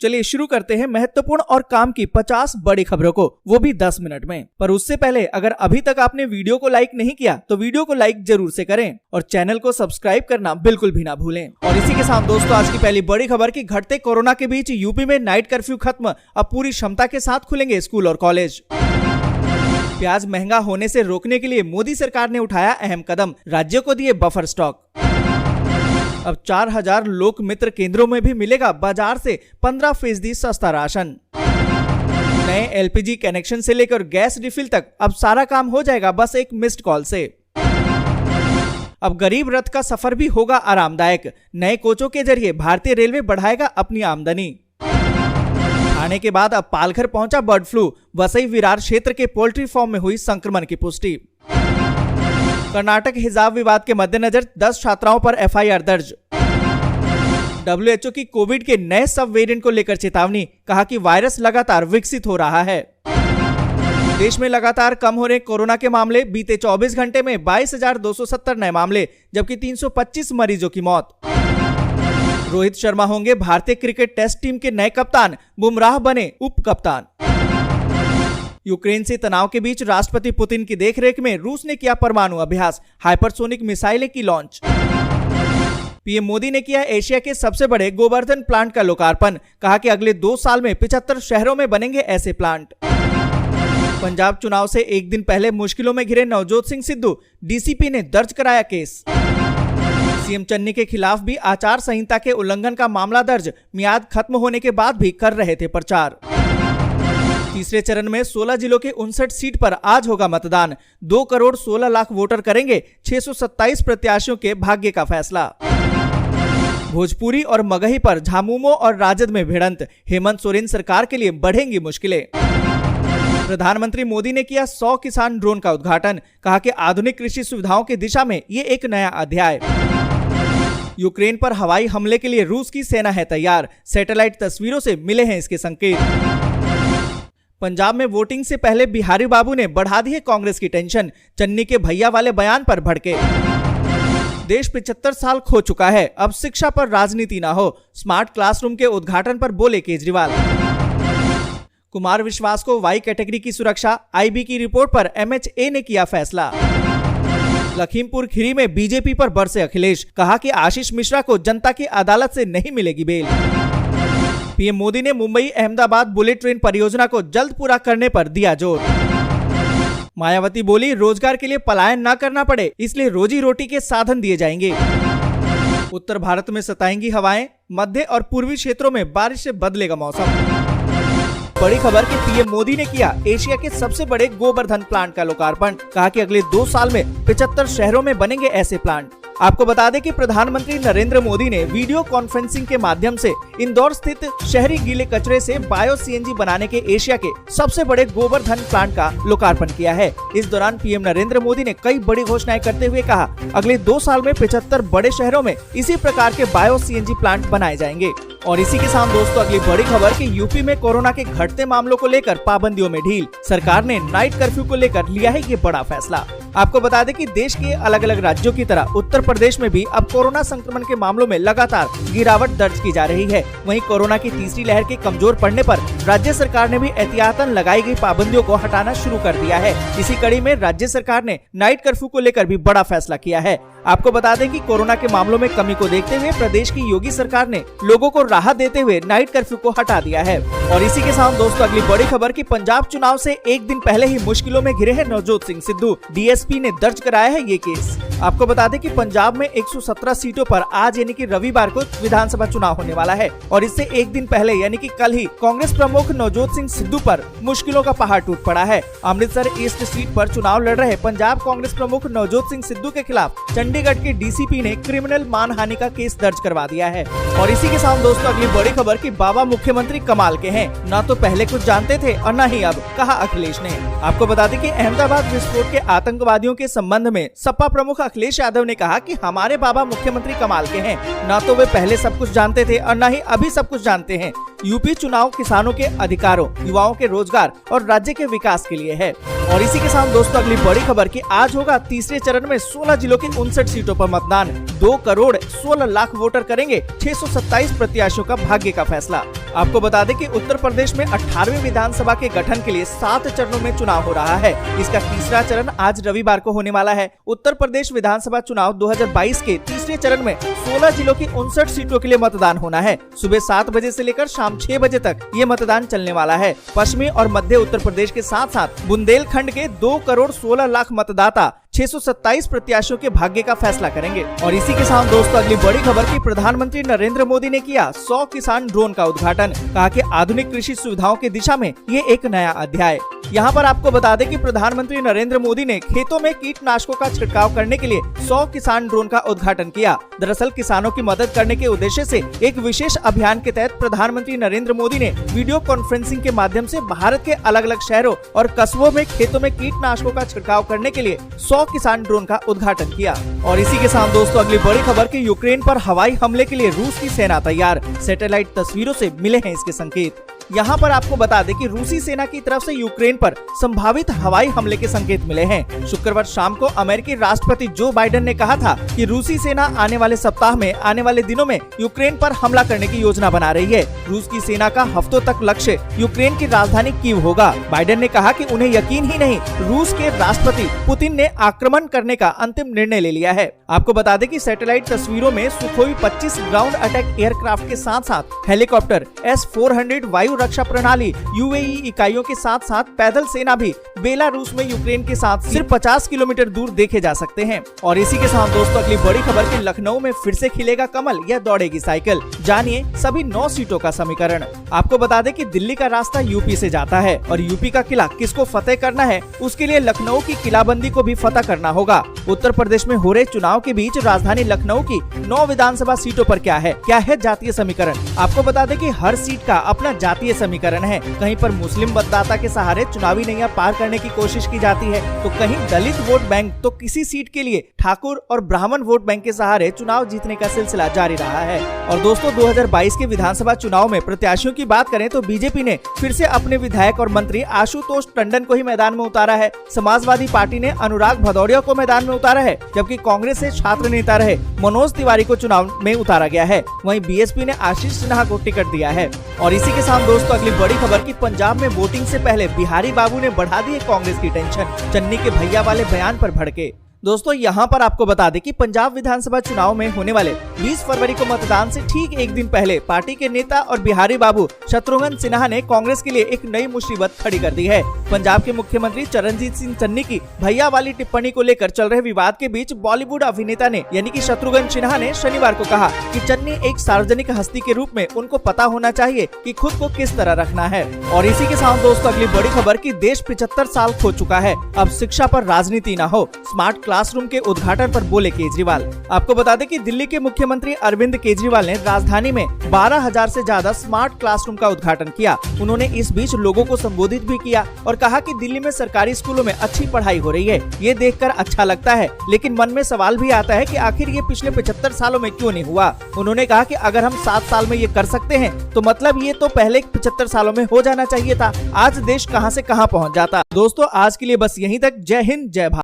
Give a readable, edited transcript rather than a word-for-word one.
चलिए शुरू करते हैं महत्वपूर्ण और काम की 50 बड़ी खबरों को, वो भी 10 मिनट में। पर उससे पहले अगर अभी तक आपने वीडियो को लाइक नहीं किया तो वीडियो को लाइक जरूर से करें और चैनल को सब्सक्राइब करना बिल्कुल भी ना भूलें। और इसी के साथ दोस्तों आज की पहली बड़ी खबर की घटते कोरोना के बीच यूपी में नाइट कर्फ्यू खत्म, अब पूरी क्षमता के साथ खुलेंगे स्कूल और कॉलेज। प्याज महंगा होने से रोकने के लिए मोदी सरकार ने उठाया अहम कदम, राज्यों को दिए बफर स्टॉक। अब 4000 लोक मित्र केंद्रों में भी मिलेगा बाजार से 15% सस्ता राशन। नए एलपीजी कनेक्शन से लेकर गैस रिफिल तक अब सारा काम हो जाएगा बस एक मिस्ड कॉल से। अब गरीब रथ का सफर भी होगा आरामदायक, नए कोचों के जरिए भारतीय रेलवे बढ़ाएगा अपनी आमदनी। आने के बाद अब पालघर पहुंचा बर्ड फ्लू, वसई विरार क्षेत्र के पोल्ट्री फार्म में हुई संक्रमण की पुष्टि। कर्नाटक हिजाब विवाद के मद्देनजर 10 छात्राओं पर एफआईआर दर्ज। WHO की कोविड के नए सब वेरिएंट को लेकर चेतावनी, कहा कि वायरस लगातार विकसित हो रहा है। देश में लगातार कम हो रहे कोरोना के मामले, बीते 24 घंटे में 22,270 नए मामले, जबकि 325 मरीजों की मौत। रोहित शर्मा होंगे भारतीय क्रिकेट टेस्ट टीम के नए कप्तान, बुमराह बने उप कप्तान। यूक्रेन से तनाव के बीच राष्ट्रपति पुतिन की देखरेख में रूस ने किया परमाणु अभ्यास, हाइपरसोनिक मिसाइलें की लॉन्च। पीएम मोदी ने किया एशिया के सबसे बड़े गोवर्धन प्लांट का लोकार्पण, कहा कि अगले 2 साल में 75 शहरों में बनेंगे ऐसे प्लांट। पंजाब चुनाव से एक दिन पहले मुश्किलों में घिरे नवजोत सिंह सिद्धू, डीसीपी ने दर्ज कराया केस। सीएम चन्नी के खिलाफ भी आचार संहिता के उल्लंघन का मामला दर्ज, मियाद खत्म होने के बाद भी कर रहे थे प्रचार। तीसरे चरण में 16 जिलों के 59 सीट पर आज होगा मतदान, 2 करोड़ 16 लाख वोटर करेंगे 627 प्रत्याशियों के भाग्य का फैसला। भोजपुरी और मगही पर झामुमो और राजद में भिड़ंत, हेमंत सोरेन सरकार के लिए बढ़ेंगी मुश्किलें। प्रधानमंत्री मोदी ने किया 100 किसान ड्रोन का उद्घाटन, कहा कि आधुनिक कृषि सुविधाओं की दिशा में ये एक नया अध्याय। यूक्रेन पर हवाई हमले के लिए रूस की सेना है तैयार, सैटेलाइट तस्वीरों से मिले हैं इसके संकेत। पंजाब में वोटिंग से पहले बिहारी बाबू ने बढ़ा दी है कांग्रेस की टेंशन, चन्नी के भैया वाले बयान पर भड़के। देश 75 साल खो चुका है, अब शिक्षा पर राजनीति ना हो, स्मार्ट क्लासरूम के उद्घाटन पर बोले केजरीवाल। कुमार विश्वास को वाई कैटेगरी की सुरक्षा, आईबी की रिपोर्ट पर एमएचए ने किया फैसला। लखीमपुर खीरी में बीजेपी पर बरसे अखिलेश, कहा कि आशीष मिश्रा को जनता की अदालत से नहीं मिलेगी बेल। पीएम मोदी ने मुंबई अहमदाबाद बुलेट ट्रेन परियोजना को जल्द पूरा करने पर दिया जोर। मायावती बोली रोजगार के लिए पलायन न करना पड़े, इसलिए रोजी रोटी के साधन दिए जाएंगे। उत्तर भारत में सताएंगी हवाएं, मध्य और पूर्वी क्षेत्रों में बारिश से बदलेगा मौसम। बड़ी खबर कि पीएम मोदी ने किया एशिया के सबसे बड़े गोवर्धन प्लांट का लोकार्पण, कहा कि अगले 2 साल में 75 शहरों में बनेंगे ऐसे प्लांट। आपको बता दें कि प्रधानमंत्री नरेंद्र मोदी ने वीडियो कॉन्फ्रेंसिंग के माध्यम से इंदौर स्थित शहरी गीले कचरे से बायो सीएनजी बनाने के एशिया के सबसे बड़े गोवर्धन प्लांट का लोकार्पण किया है। इस दौरान पीएम नरेंद्र मोदी ने कई बड़ी घोषणाएं करते हुए कहा, अगले 2 साल में 75 बड़े शहरों में इसी प्रकार के बायो सीएनजी प्लांट बनाए जाएंगे। और इसी के साथ दोस्तों अगली बड़ी खबर कि यूपी में कोरोना के घटते मामलों को लेकर पाबंदियों में ढील, सरकार ने नाइट कर्फ्यू को लेकर लिया है ये बड़ा फैसला। आपको बता दें कि देश के अलग अलग राज्यों की तरह उत्तर प्रदेश में भी अब कोरोना संक्रमण के मामलों में लगातार गिरावट दर्ज की जा रही है। वहीं कोरोना की तीसरी लहर के कमजोर पड़ने पर राज्य सरकार ने भी एहतियातन लगाई गई पाबंदियों को हटाना शुरू कर दिया है। इसी कड़ी में राज्य सरकार ने नाइट कर्फ्यू को लेकर भी बड़ा फैसला किया है। आपको बता दें कि कोरोना के मामलों में कमी को देखते हुए प्रदेश की योगी सरकार ने लोगों को राहत देते हुए नाइट कर्फ्यू को हटा दिया है। और इसी के साथ दोस्तों अगली बड़ी खबर कि पंजाब चुनाव से एक दिन पहले ही मुश्किलों में घिरे हैं नवजोत सिंह सिद्धू, डीएसपी ने दर्ज कराया है ये केस। आपको बता दें कि पंजाब में 117 सीटों पर आज यानी कि रविवार को विधानसभा चुनाव होने वाला है और इससे एक दिन पहले यानी कि कल ही कांग्रेस प्रमुख नवजोत सिंह सिद्धू पर मुश्किलों का पहाड़ टूट पड़ा है। अमृतसर ईस्ट सीट पर चुनाव लड़ रहे पंजाब कांग्रेस प्रमुख नवजोत सिंह सिद्धू के खिलाफ चंडीगढ़ के डीसीपी ने क्रिमिनल मानहानि का केस दर्ज करवा दिया है। और इसी के साथ दोस्तों अगली बड़ी खबर कि बाबा मुख्यमंत्री कमाल के हैं, न तो पहले कुछ जानते थे और न ही अब, कहा अखिलेश ने। आपको बता दें कि अहमदाबाद विस्फोट के आतंकवादियों के संबंध में सपा प्रमुख अखिलेश यादव ने कहा कि हमारे बाबा मुख्यमंत्री कमाल के हैं, न तो वे पहले सब कुछ जानते थे और न ही अभी सब कुछ जानते हैं। यूपी चुनाव किसानों के अधिकारों, युवाओं के रोजगार और राज्य के विकास के लिए है। और इसी के साथ दोस्तों अगली बड़ी खबर कि आज होगा तीसरे चरण में 16 जिलों की 59 सीटों पर मतदान। 2 करोड़ 16 लाख वोटर करेंगे 627 प्रत्याशियों का भाग्य का फैसला। आपको बता दें कि उत्तर प्रदेश में 18वीं विधानसभा के गठन के लिए 7 चरणों में चुनाव हो रहा है। इसका तीसरा चरण आज रविवार को होने वाला है। उत्तर प्रदेश विधानसभा चुनाव 2022 के तीसरे चरण में 16 जिलों की 59 सीटों के लिए मतदान होना है। सुबह 7 बजे से लेकर शाम 6 बजे तक ये मतदान चलने वाला है। पश्चिमी और मध्य उत्तर प्रदेश के साथ साथ बुंदेलखंड के 2 करोड़ 16 लाख मतदाता 627 प्रत्याशियों के भाग्य का फैसला करेंगे। और इसी के साथ दोस्तों अगली बड़ी खबर की प्रधानमंत्री नरेंद्र मोदी ने किया 100 किसान ड्रोन का उद्घाटन। कहा कि आधुनिक कृषि सुविधाओं की दिशा में ये एक नया अध्याय। यहाँ पर आपको बता दें कि प्रधानमंत्री नरेंद्र मोदी ने खेतों में कीटनाशकों का छिड़काव करने के लिए 100 किसान ड्रोन का उद्घाटन किया। दरअसल किसानों की मदद करने के उद्देश्य से एक विशेष अभियान के तहत प्रधानमंत्री नरेंद्र मोदी ने वीडियो कॉन्फ्रेंसिंग के माध्यम से भारत के अलग अलग शहरों और कस्बों में खेतों में कीटनाशकों का छिड़काव करने के लिए 100 किसान ड्रोन का उद्घाटन किया। और इसी के साथ दोस्तों अगली बड़ी खबर की यूक्रेन पर हवाई हमले के लिए रूस की सेना तैयार। सैटेलाइट तस्वीरों से मिले हैं इसके संकेत। यहाँ पर आपको बता दें कि रूसी सेना की तरफ से यूक्रेन पर संभावित हवाई हमले के संकेत मिले हैं। शुक्रवार शाम को अमेरिकी राष्ट्रपति जो बाइडेन ने कहा था कि रूसी सेना आने वाले सप्ताह में आने वाले दिनों में यूक्रेन पर हमला करने की योजना बना रही है। रूस की सेना का हफ्तों तक लक्ष्य यूक्रेन की राजधानी कीव होगा। बाइडेन ने कहा कि उन्हें यकीन ही नहीं, रूस के राष्ट्रपति पुतिन ने आक्रमण करने का अंतिम निर्णय ले लिया है। आपको बता दें कि सैटेलाइट तस्वीरों में सुखोई 25 ग्राउंड अटैक एयरक्राफ्ट के साथ साथ हेलीकॉप्टर, S-400 वायु रक्षा प्रणाली, UAE इकाइयों के साथ साथ पैदल सेना भी बेलारूस में यूक्रेन के साथ सिर्फ 50 किलोमीटर दूर देखे जा सकते हैं। और इसी के साथ दोस्तों अगली बड़ी खबर कि लखनऊ में फिर से खिलेगा कमल या दौड़ेगी साइकिल। जानिए सभी 9 सीटों का समीकरण। आपको बता दें कि दिल्ली का रास्ता यूपी से जाता है और यूपी का किला किसको फतेह करना है, उसके लिए लखनऊ की किलाबंदी को भी फतेह करना होगा। उत्तर प्रदेश में हो रहे चुनाव के बीच राजधानी लखनऊ की 9 विधानसभा सीटों पर क्या है जातीय समीकरण। आपको बता दें कि हर सीट का अपना जातीय समीकरण है। कहीं पर मुस्लिम मतदाता के सहारे चुनावी नैया पार करने की कोशिश की जाती है, तो कहीं दलित वोट बैंक, तो किसी सीट के लिए ठाकुर और ब्राह्मण वोट बैंक के सहारे चुनाव जीतने का सिलसिला जारी रहा है। और दोस्तों 2022 के विधानसभा चुनाव में प्रत्याशियों की बात करें तो बीजेपी ने फिर से अपने विधायक और मंत्री आशुतोष टंडन को ही मैदान में उतारा है। समाजवादी पार्टी ने अनुराग भदौरिया को मैदान में उतारा है, जबकि कांग्रेस से छात्र नेता रहे मनोज तिवारी को चुनाव में उतारा गया है। वहीं बीएसपी ने आशीष सिन्हा को टिकट दिया है। और इसी के साथ दोस्तों अगली बड़ी खबर की पंजाब में वोटिंग से पहले बिहारी बाबू ने बढ़ा दी कांग्रेस की टेंशन। चन्नी के भैया वाले बयान पर भड़के। दोस्तों यहाँ पर आपको बता दें कि पंजाब विधानसभा चुनाव में होने वाले 20 फरवरी को मतदान से ठीक एक दिन पहले पार्टी के नेता और बिहारी बाबू शत्रुघ्न सिन्हा ने कांग्रेस के लिए एक नई मुसीबत खड़ी कर दी है। पंजाब के मुख्यमंत्री चरणजीत सिंह चन्नी की भैया वाली टिप्पणी को लेकर चल रहे विवाद के बीच बॉलीवुड अभिनेता ने यानी कि शत्रुघ्न सिन्हा ने शनिवार को कहा कि चन्नी एक सार्वजनिक हस्ती के रूप में उनको पता होना चाहिए कि खुद को किस तरह रखना है। और इसी के साथ दोस्तों अगली बड़ी खबर की देश 75 साल खो चुका है, अब शिक्षा पर राजनीति न हो। स्मार्ट क्लासरूम के उद्घाटन पर बोले केजरीवाल। आपको बता दें कि दिल्ली के मुख्यमंत्री अरविंद केजरीवाल ने राजधानी में 12,000 से ज्यादा स्मार्ट क्लासरूम का उद्घाटन किया। उन्होंने इस बीच लोगों को संबोधित भी किया और कहा कि दिल्ली में सरकारी स्कूलों में अच्छी पढ़ाई हो रही है। ये देखकर अच्छा लगता है, लेकिन मन में सवाल भी आता है कि आखिर ये पिछले 75 सालों में क्यों नहीं हुआ। उन्होंने कहा कि अगर हम 7 साल में ये कर सकते हैं तो मतलब ये तो पहले 75 सालों में हो जाना चाहिए था। आज देश कहां से कहां पहुंच जाता। दोस्तों आज के लिए बस यहीं तक। जय हिंद, जय भारत।